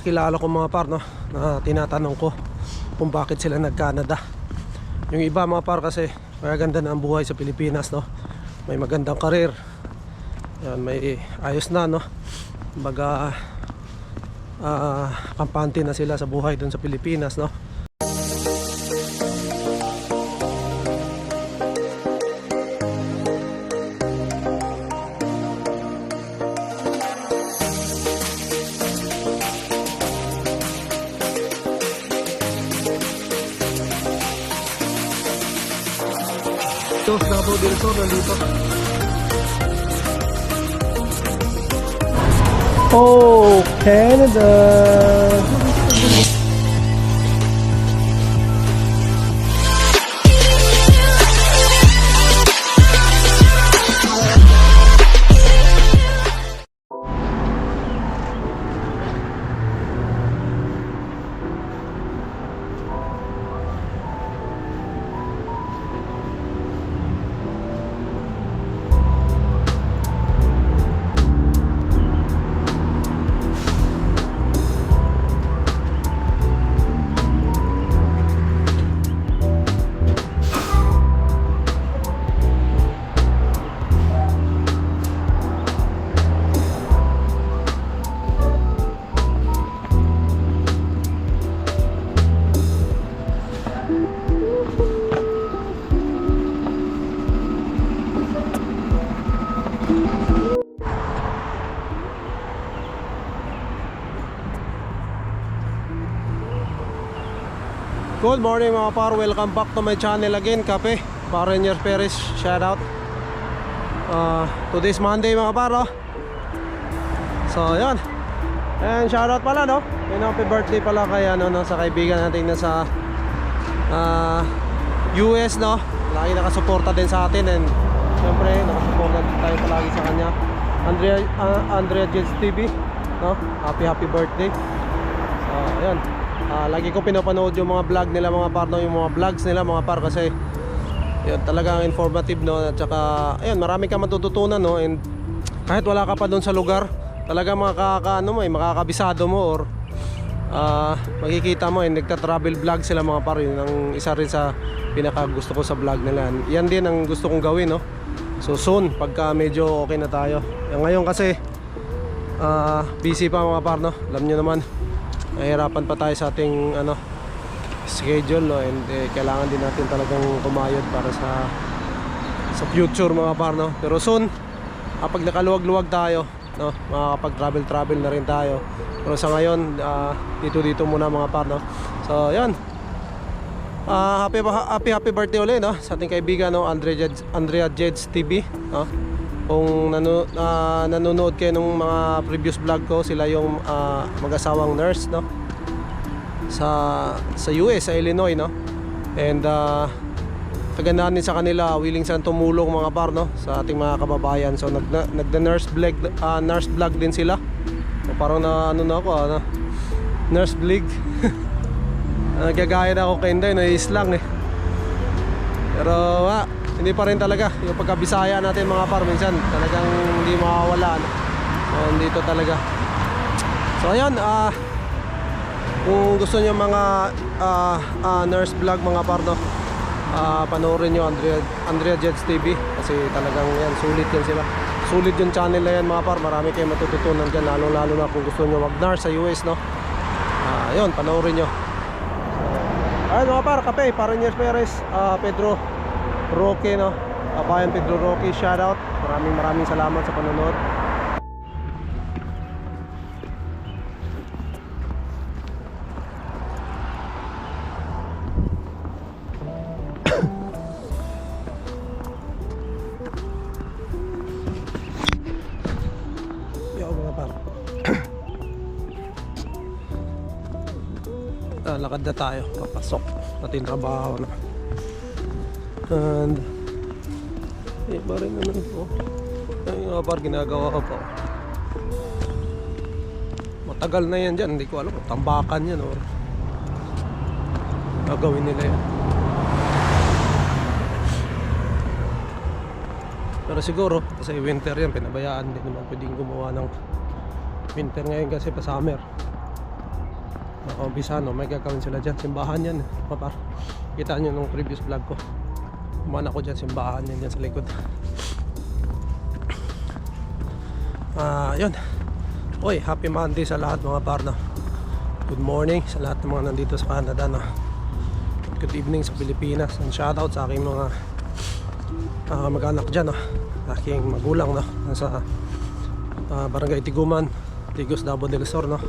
kilala ko mga par, no, na tinatanong ko kung bakit sila nag-Canada. Yung iba mga par kasi maganda na ang buhay sa Pilipinas, no? May magandang karir. Yan, may ayos na, no? Kumbaga kampante na sila sa buhay dun sa Pilipinas, no? Ito, Davao del Sur, nandito. Oh, Canada! Good morning mga par, welcome back to my channel again, Kape Parenier Perez, shout out. Today's Monday mga par, no? So yan, and shout out pala, no? And happy birthday pala kay no, sa kaibigan natin na sa US, no? Lagi nakasuporta din sa atin, and syempre nakasuporta tayo palagi sa kanya. Andrea Jeds TV, no? Happy birthday. So yan, lagi ko pinapanood yung mga vlog nila mga par, no? Yung mga vlogs nila mga par, kasi yun talagang informative, no? At saka ayun, marami ka matututunan, no? And kahit wala ka pa doon sa lugar, talagang makakabisado mo, or makikita mo, and nagta-travel vlog sila mga par. Yun ang isa rin sa pinaka gusto ko sa vlog nila. Yan din ang gusto kong gawin, no? So soon, pagka medyo okay na tayo. Ngayon kasi busy pa mga par, no? Alam nyo naman, nahihirapan pa tayo sa ating schedule, no? And kailangan din natin talagang kumayod para sa future mga par, no? Pero soon, kapag nakaluwag-luwag tayo, no, makakapag-travel na rin tayo. Pero sa ngayon, dito muna mga par, no? So yan, happy birthday ulit, no, sa ating kaibigan, no, Andrea Jeds TV, no? Kung nanonood kayo ng mga previous vlog ko, sila yung mag-asawang nurse, no, sa US, sa Illinois, no. And kagandahan din sa kanila, willing silang tumulong mga par, no, sa ating mga kababayan. So nurse vlog din sila. So, parang nurse vlog. Nagagaya na ako kay Inday, nais-lang eh. Pero hindi pa rin talaga yung pagkabisaya natin mga par, minsan talagang hindi mawawala, no? So dito talaga. So ayun, kung gusto niyo mga nurse vlog mga par, no, panoorin nyo Andrea Jeds TV, kasi talagang yan, sulit yan sila. Sulit yung channel na yan mga par, marami kayong matututunan dyan, lalo na kung gusto nyo mag-nurse sa US, no. Yun, panoorin nyo. Ayun mga par, Kape Parenier Perez, Pedro Roque, no, Bayan Pedro Roque, shout out. Maraming salamat sa panonood. Yo mga par, lakad na tayo, papasok natin trabaho na. And iba rin naman po yung mga par, ginagawa ko po. Matagal na yan dyan, hindi ko alam, tambakan yan or gagawin nila yan. Pero siguro kasi winter yan, pinabayaan, hindi naman pwedeng gumawa ng winter ngayon kasi pa summer. Umpisa, no, may gagawin sila dyan. Simbahan yan, mga par. Kita nyo nung previous vlog ko. Kumaan ako dyan, simbahan yan dyan sa likod. Yun. Uy, happy Monday sa lahat mga par, no. Good morning sa lahat ng mga nandito sa Canada, no. Good evening sa Pilipinas. And shoutout sa aking mga mag-anak dyan, no. Aking magulang, no. Nasa Barangay Tiguman, Tigos, Davao del Sur, no.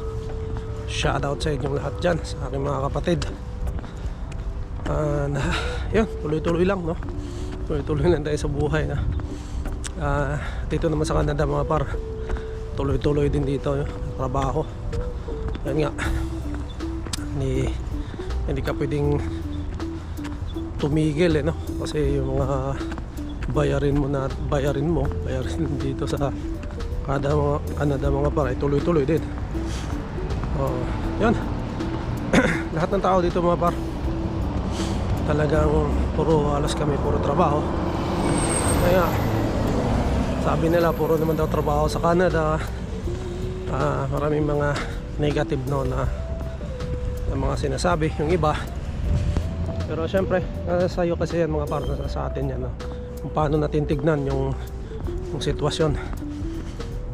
Shoutout sa inyong lahat dyan, sa aking mga kapatid. Yun, tuloy-tuloy lang, no. Tuloy-tuloy lang tayo sa buhay, na. Dito naman sa Canada mga par, tuloy-tuloy din dito yung trabaho. Yan nga, hindi ka pwedeng tumigil, no. Kasi yung mga bayarin dito sa Canada mga par ay tuloy-tuloy din. Yan. Lahat ng tao dito mga par, talagang puro trabaho. Kaya sabi nila puro naman daw trabaho sa Canada. Maraming mga negative, no, na mga sinasabi yung iba. Pero syempre sa'yo kasi yan mga par, sa atin yan, no? Kung paano natin tignan yung sitwasyon,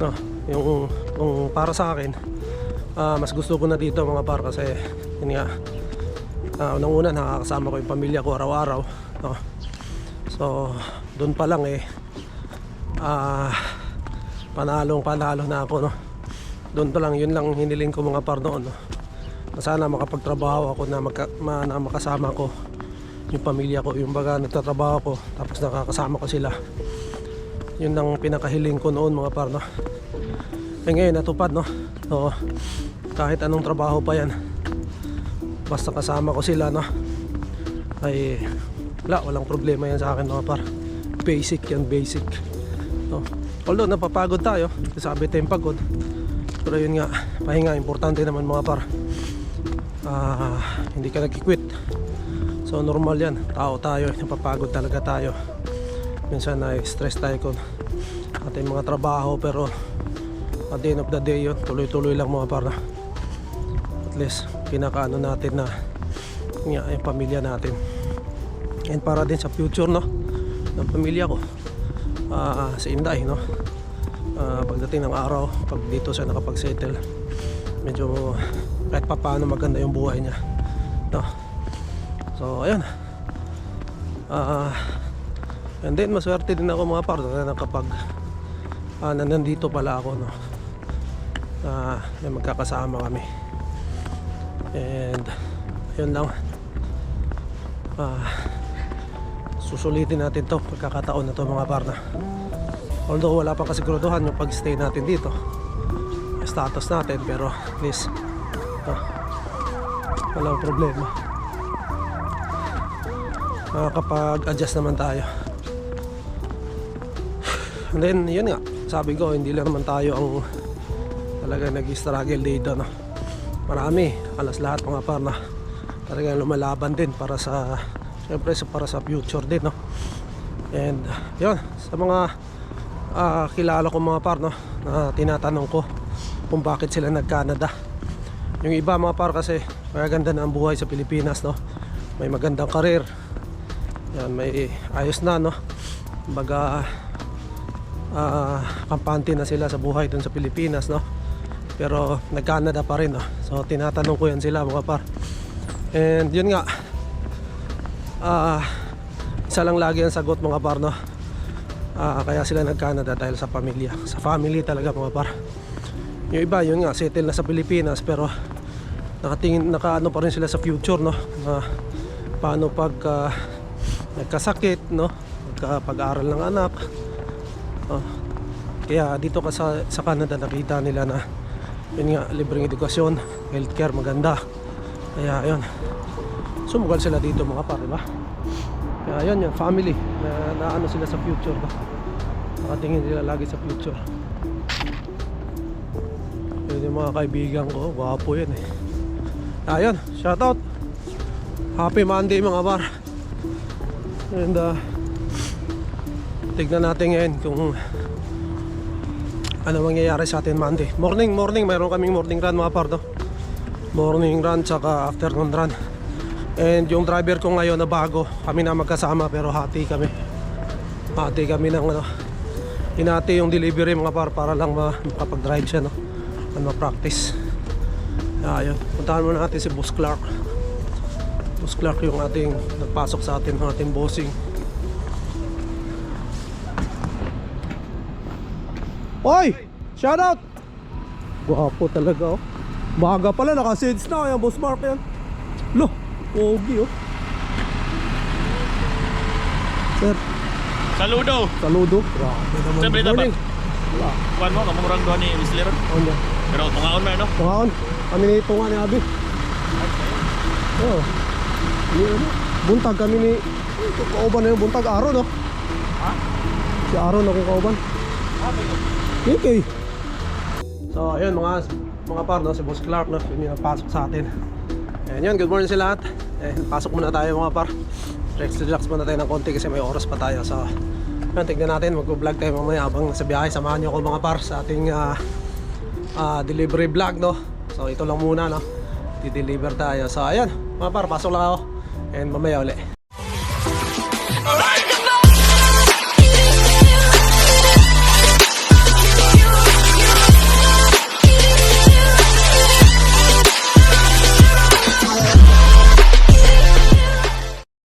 no? Yung para sa akin, mas gusto ko na dito mga par, kasi yun nga, unang-una nakakasama ko yung pamilya ko araw-araw, no? So doon pa lang panalo na ako, no? Doon pa lang, yun lang hiniling ko mga par noon, no? Sana makapagtrabaho ako na makasama ko yung pamilya ko, yung baga nagtatrabaho ko tapos nakakasama ko sila. Yun ang pinakahiling ko noon mga par, no? Ngayon natupad, no? So kahit anong trabaho pa yan, basta kasama ko sila, no, ay walang problema yan sa akin mga par. Basic yan, basic, no? Although napapagod tayo, sabi tayong pagod, pero yun nga, pahinga importante naman mga par. Hindi ka nag-quit, so normal yan, tao tayo, napapagod talaga tayo. Minsan ay stress tayo kung ating mga trabaho, pero at the end of the day yun, tuloy-tuloy lang mga par. At least pinakaano natin na yung pamilya natin, and para din sa future, no, ng pamilya ko, si Inday, no. Pagdating ng araw, pag dito siya nakapag-settle, medyo kahit pa paano maganda yung buhay niya, no. So ayun, and then maswerte din ako mga par na kapag nandito pala ako, no, may magkakasama kami. And yun lang, susulitin natin to pagkakataon na to mga par, na although wala pa kasiguraduhan yung pag-stay natin dito, status natin, pero at least walang problema, makakapag-adjust naman tayo. And then yun nga, sabi ko, hindi lang naman tayo ang talaga nag-struggle dito, no. Marami, alas lahat mga par, na talagang lumalaban din para sa, syempre para sa future din, no. And yun, sa mga kilala ko mga par, no, na tinatanong ko kung bakit sila nag-Canada. Yung iba mga par kasi maganda na ang buhay sa Pilipinas, no. May magandang karir, yan, may ayos na, no. Baga kampante na sila sa buhay dun sa Pilipinas, no. Pero nag-Canada pa rin, no. So tinatanong ko yan sila mga par. And yun nga, isa lang lagi ang sagot mga par, no. Kaya sila nag-Canada dahil sa pamilya, sa family talaga mga par. Yung iba, yun nga, settle na sa Pilipinas, pero nakaano pa rin sila sa future, no, na paano pag nagkasakit, no, pag-aaral ng anak. Kaya dito ka sa Canada, nakita nila na yun nga, libreng edukasyon, healthcare maganda. Kaya yun, sumugal sila dito mga par, diba? Kaya yun, yung family na ano sila sa future, ba? Nakatingin sila lagi sa future. Yun yung mga kaibigan ko, gwapo yan eh. Ayun, shoutout, happy Monday mga par. And tignan natin ngayon kung ano mangyayari sa atin Monday. Morning, mayroon kaming morning run mga par, no? Morning run tsaka afternoon run. And yung driver ko ngayon na bago, kami na magkasama pero hati kami. Hati kami ng ano, hinati yung delivery mga par para lang makapag-drive siya, no? Ma-practice. Ayun, puntahan muna natin si Boss Clark. Boss Clark yung ating nagpasok sa atin, ng ating bossing. Oy! Shout out! Guwapo talaga, oh. Baga pala, naka-shades na. Ayan, Boss Mark yan. Lo, pogi, oh. Sir, Saludo. saludo. Grabe naman. Sir, balita Good ba? morning. Wala. Kuan mo, kamurang doon ni Whistler. Ano yan? Pero tungaon na, no? Tungaon. Kami ni Tunga ni Abi. Oh. Ni ano? Buntag kami ni kauban na yung buntag. Aaron, no? Ha? Si Aaron akong kauban. Okay. So, ayun mga par, no? Si Boss Clark, no? Yung nagpasok sa atin. Ayan yun, good morning sa lahat. Pasok muna tayo mga par. Relax muna tayo ng konti kasi may oras pa tayo. So, yun, tignan natin, mag-vlog tayo mamaya habang nasa biyahe. Samahan nyo ako mga par sa ating delivery vlog, no? So, ito lang muna, no? Di-deliver tayo. So, ayan, mga par, pasok lang ako. And mamaya ulit.